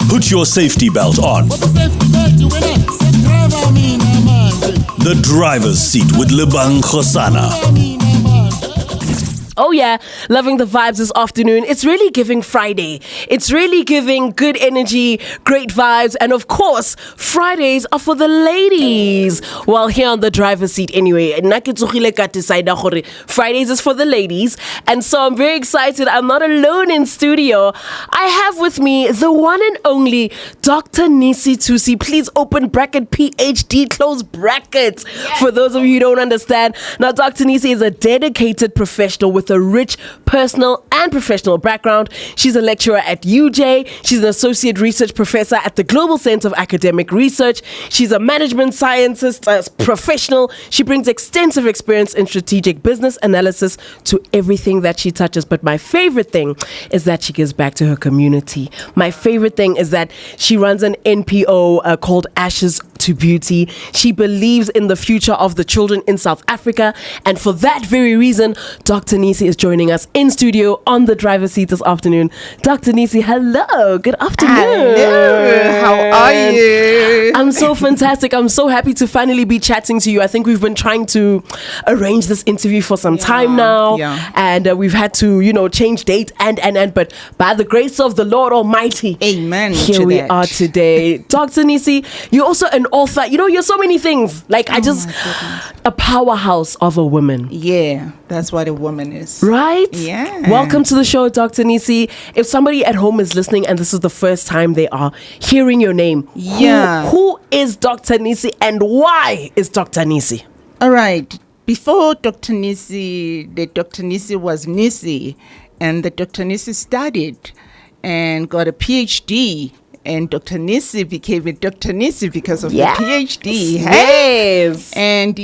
Put your safety belt on. The driver's seat with Lebang Khosana. Oh yeah, loving the vibes this afternoon. It's really giving Friday. It's really giving good energy, great vibes, and of course, Fridays are for the ladies. Well, here on the driver's seat anyway, Fridays is for the ladies, and so I'm very excited. I'm not alone in studio. I have with me the one and only Dr. Nisi Thusi. Please open bracket PhD, close bracket. Yes. For those of you who don't understand, now Dr. Nisi is a dedicated professional with a rich personal and professional background. She's a lecturer at UJ. She's an associate research professor at the Global Center of Academic Research. She's a management scientist professional. She brings extensive experience in strategic business analysis to everything that she touches. But my favorite thing is that she gives back to her community. My favorite thing is that she runs an NPO called Ashes to Beauty. She believes in the future of the children in South Africa, and for that very reason, Dr. Nisi is joining us in studio on the driver's seat this afternoon. Dr. Nisi, hello, good afternoon. Hello, how are you? I'm so fantastic. I'm so happy to finally be chatting to you. I think we've been trying to arrange this interview for some time now, and we've had to, change date and, but by the grace of the Lord Almighty, amen. Here we are today. Dr. Nisi, you're also an author. You're so many things. A powerhouse of a woman. Yeah, that's what a woman is. Right? Yeah. Welcome to the show, Dr. Nisi. If somebody at home is listening and this is the first time they are hearing your name, who is Dr. Nisi and why is Dr. Nisi? All right. Before Dr. Nisi, the Dr. Nisi was Nisi, and the Dr. Nisi studied and got a PhD. And Dr. Nisi became a Dr. Nisi because of the PhD. Yes. And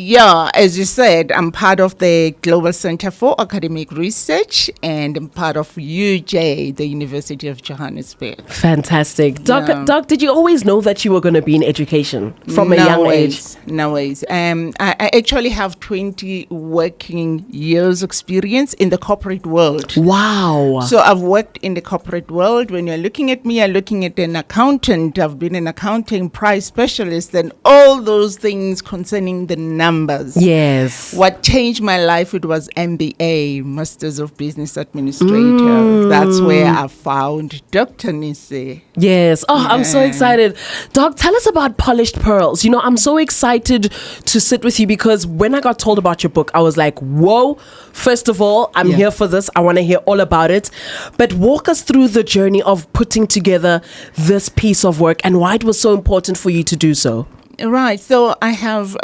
as you said, I'm part of the Global Center for Academic Research, and I'm part of UJ, the University of Johannesburg. Fantastic. Doc, did you always know that you were going to be in education from a young age? No ways. I actually have 20 working years experience in the corporate world. Wow. So I've worked in the corporate world. When you're looking at me, you're looking at an accountant. I've been an accounting price specialist and all those things concerning the numbers. Yes. What changed my life, it was MBA, Masters of Business Administrator. That's where I found Dr. Nisi. Yes. Oh, I'm so excited. Doc, tell us about Polished Pearls. I'm so excited to sit with you because when I got told about your book, I was like, whoa, first of all, I'm here for this. I want to hear all about it. But walk us through the journey of putting together this piece of work and why it was so important for you to do so. Right. So I have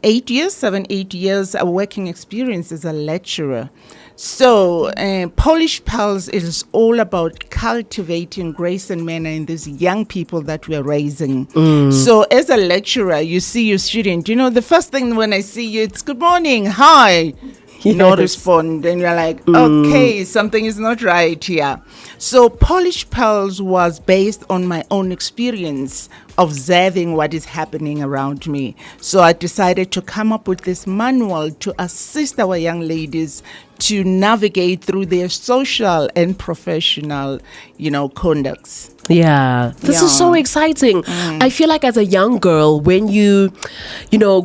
8 years of working experience as a lecturer. So Polished Pearls is all about cultivating grace and manner in these young people that we're raising. So as a lecturer, you see your student, the first thing when I see you, it's good morning, hi. No respond, and you're like, okay, something is not right here. So Polished Pearls was based on my own experience observing what is happening around me. So I decided to come up with this manual to assist our young ladies to navigate through their social and professional, conducts. Yeah, this is so exciting. I feel like as a young girl, when you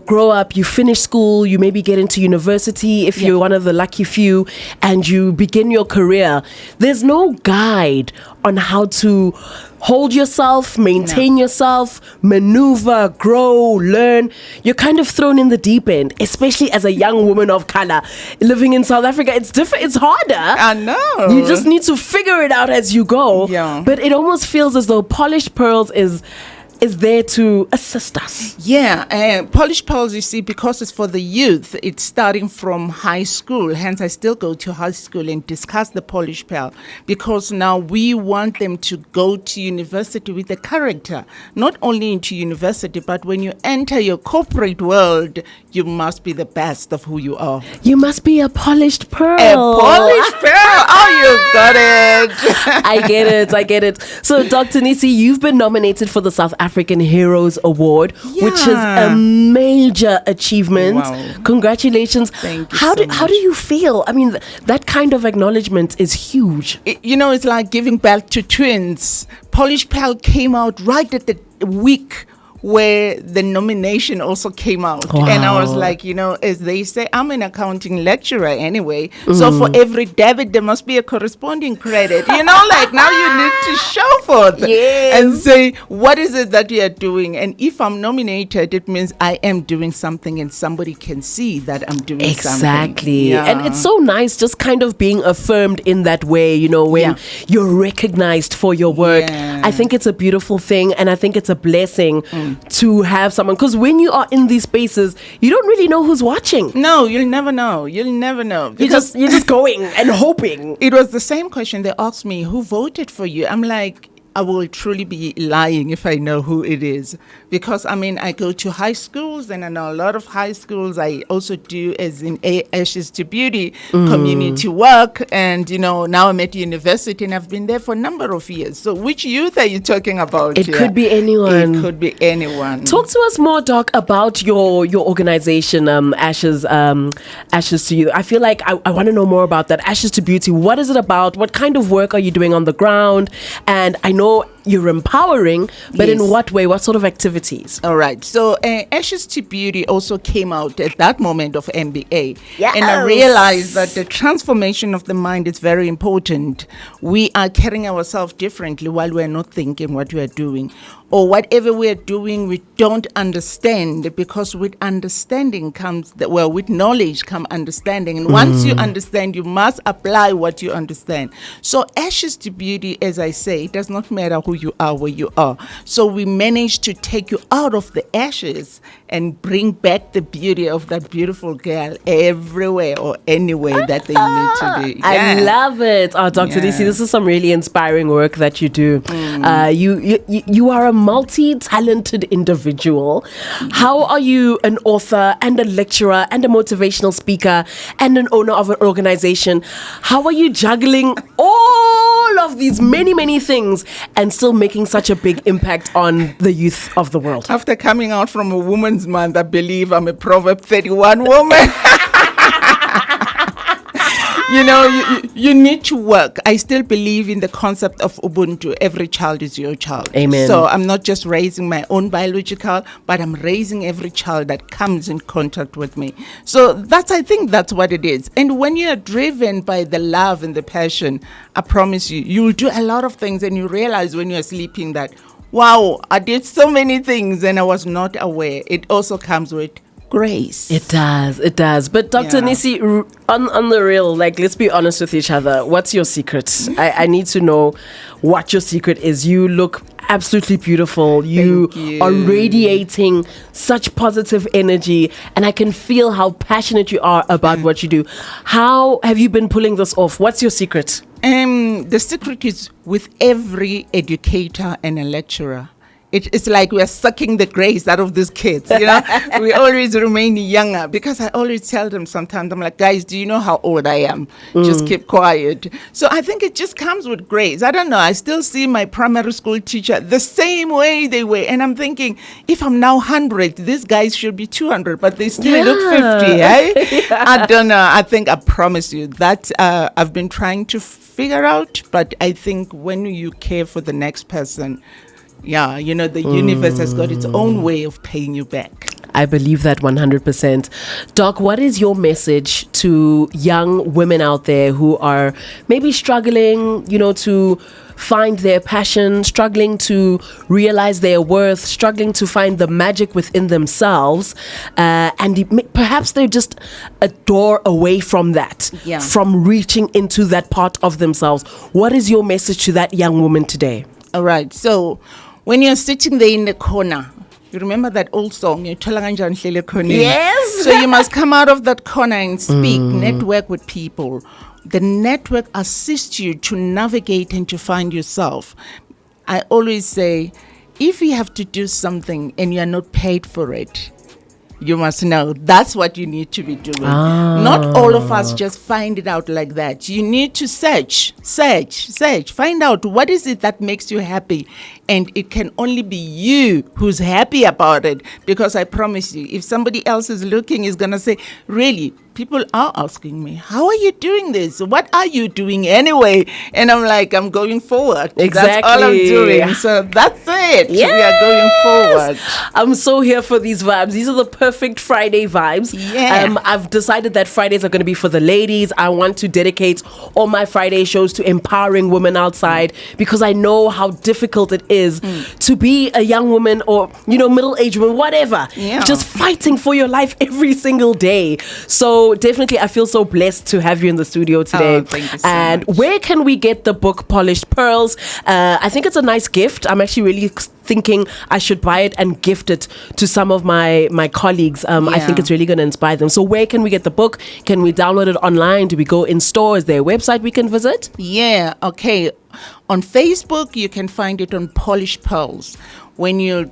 grow up, you finish school, you maybe get into university, if you're one of the lucky few, and you begin your career, there's no guide on how to hold yourself, maintain yourself, maneuver, grow, learn. You're kind of thrown in the deep end, especially as a young woman of color living in South Africa. It's different. It's harder. I know. You just need to figure it out as you go. Yeah. But it almost feels as though Polished Pearls is there to assist us. Yeah, Polished Pearls, you see, because it's for the youth, it's starting from high school. Hence, I still go to high school and discuss the Polished Pearl because now we want them to go to university with a character, not only into university, but when you enter your corporate world, you must be the best of who you are. You must be a polished pearl. A polished pearl. Oh, you got it. I get it. So, Dr. Nisi, you've been nominated for the South African African Heroes Award, which is a major achievement. Wow. Congratulations. Thank you How so how do you feel? I mean, that kind of acknowledgement is huge. It's like giving birth to twins. Polish Pal came out right at the week where the nomination also came out. Wow. And I was like, as they say, I'm an accounting lecturer anyway. So for every debit, there must be a corresponding credit. Like now you need to show forth and say, what is it that you are doing? And if I'm nominated, it means I am doing something and somebody can see that I'm doing something. Exactly. Yeah. And it's so nice just kind of being affirmed in that way, when you're recognized for your work. Yeah. I think it's a beautiful thing, and I think it's a blessing to have someone, because when you are in these spaces, you don't really know who's watching. No, you'll never know. You're just going and hoping. It was the same question they asked me, who voted for you? I'm like, I will truly be lying if I know who it is. Because, I go to high schools, and I know a lot of high schools. I also do, as in Ashes to Beauty, community work. And, now I'm at university, and I've been there for a number of years. So which youth are you talking about? It could be anyone. It could be anyone. Talk to us more, Doc, about your organization, Ashes to You. I feel like I want to know more about that. Ashes to Beauty, what is it about? What kind of work are you doing on the ground? And I know you're empowering, but in what way? What sort of activities? All right. So Ashes to Beauty also came out at that moment of MBA. Yes. And I realized that the transformation of the mind is very important. We are carrying ourselves differently while we're not thinking what we are doing. Or whatever we're doing, we don't understand, because with understanding with knowledge comes understanding. And once you understand, you must apply what you understand. So Ashes to Beauty, as I say, it does not matter who you are, where you are. So we managed to take you out of the ashes and bring back the beauty of that beautiful girl everywhere or anywhere that they need to be. I love it. Oh, Dr. Nisi, this is some really inspiring work that you do. You are a multi-talented individual. How are you an author and a lecturer and a motivational speaker and an owner of an organization? How are you juggling all of these many, many things and still making such a big impact on the youth of the world? After coming out from a Women's Month, I believe I'm a Proverb 31 woman. You need to work. I still believe in the concept of Ubuntu. Every child is your child. Amen. So I'm not just raising my own biological, but I'm raising every child that comes in contact with me. So I think that's what it is. And when you're driven by the love and the passion, I promise you will do a lot of things, and you realize when you're sleeping that, wow, I did so many things and I was not aware. It also comes with grace. It does. But Dr. Nisi, on the real, let's be honest with each other. What's your secret? I need to know what your secret is. You look absolutely beautiful. You are radiating such positive energy, and I can feel how passionate you are about what you do. How have you been pulling this off? What's your secret? The secret is with every educator and a lecturer. It's like we are sucking the grace out of these kids, We always remain younger, because I always tell them sometimes, I'm like, guys, do you know how old I am? Just keep quiet. So I think it just comes with grace. I don't know. I still see my primary school teacher the same way they were. And I'm thinking, if I'm now 100, these guys should be 200, but they still look 50, eh? I don't know. I promise you that I've been trying to figure out, but I think when you care for the next person, the universe has got its own way of paying you back. I believe that 100%. Doc, what is your message to young women out there who are maybe struggling, to find their passion, struggling to realize their worth, struggling to find the magic within themselves, and perhaps they're just a door away from that, from reaching into that part of themselves? What is your message to that young woman today? All right. So when you're sitting there in the corner, you remember that old song, yes. So you must come out of that corner and speak, network with people. The network assists you to navigate and to find yourself. I always say, if you have to do something and you're not paid for it, you must know. That's what you need to be doing. Not all of us just find it out like that. You need to search. Find out what is it that makes you happy. And it can only be you who's happy about it. Because I promise you, if somebody else is looking, is going to say, really, people are asking me, how are you doing this? What are you doing anyway? And I'm like, I'm going forward. Exactly. That's all I'm doing. So that's it. Yes. We are going forward. I'm so here for these vibes. These are the perfect Friday vibes. Yeah. I've decided that Fridays are going to be for the ladies. I want to dedicate all my Friday shows to empowering women outside because I know how difficult it is to be a young woman or, middle-aged woman, whatever. Yeah. Just fighting for your life every single day. So definitely, I feel so blessed to have you in the studio today. Oh, thank you so and much. where can we get the book Polished Pearls? I think it's a nice gift. I'm actually really thinking I should buy it and gift it to some of my colleagues. I think it's really going to inspire them. So where can we get the book? Can we download it online? Do we go in store? Is there a website we can visit? Yeah, okay. On Facebook, you can find it on Polished Pearls. When you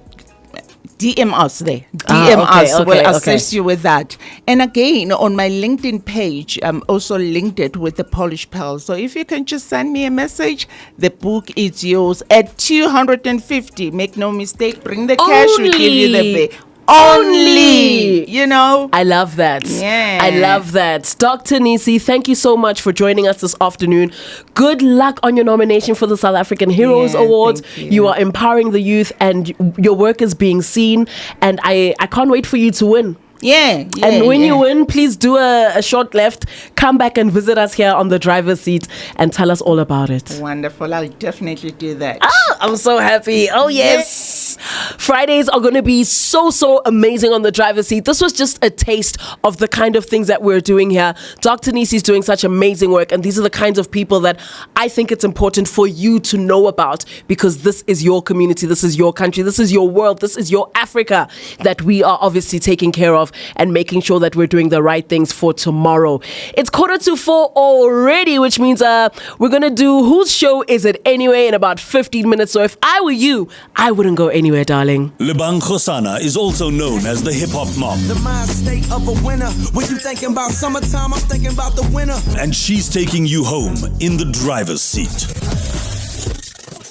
DM us there. We'll assist you with that. And again, on my LinkedIn page, I'm also linked it with the Polished Pearls. So if you can just send me a message, the book is yours at 250. Make no mistake, bring the cash, we give you the pay. Only, I love that. Yeah. I love that. Dr. Nisi, thank you so much for joining us this afternoon. Good luck on your nomination for the South African Heroes Awards. Thank you. You are empowering the youth and your work is being seen. And I can't wait for you to win. Yeah. And when you win, please do a short left. Come back and visit us here on the driver's seat and tell us all about it. Wonderful. I'll definitely do that. I'm so happy. Oh, yes. Fridays are going to be so amazing on the driver's seat. This was just a taste of the kind of things that we're doing here. Dr. Nisi is doing such amazing work, and these are the kinds of people that I think it's important for you to know about because this is your community, this is your country, this is your world, this is your Africa that we are obviously taking care of and making sure that we're doing the right things for tomorrow. It's 4:45 already, which means we're going to do Whose Show Is It Anyway in about 15 minutes. So if I were you, I wouldn't go anywhere, darling. Lebang Khosana is also known as the hip-hop mom. The mind state of a winner. When you thinking about summertime, I'm thinking about the winter. And she's taking you home in the driver's seat.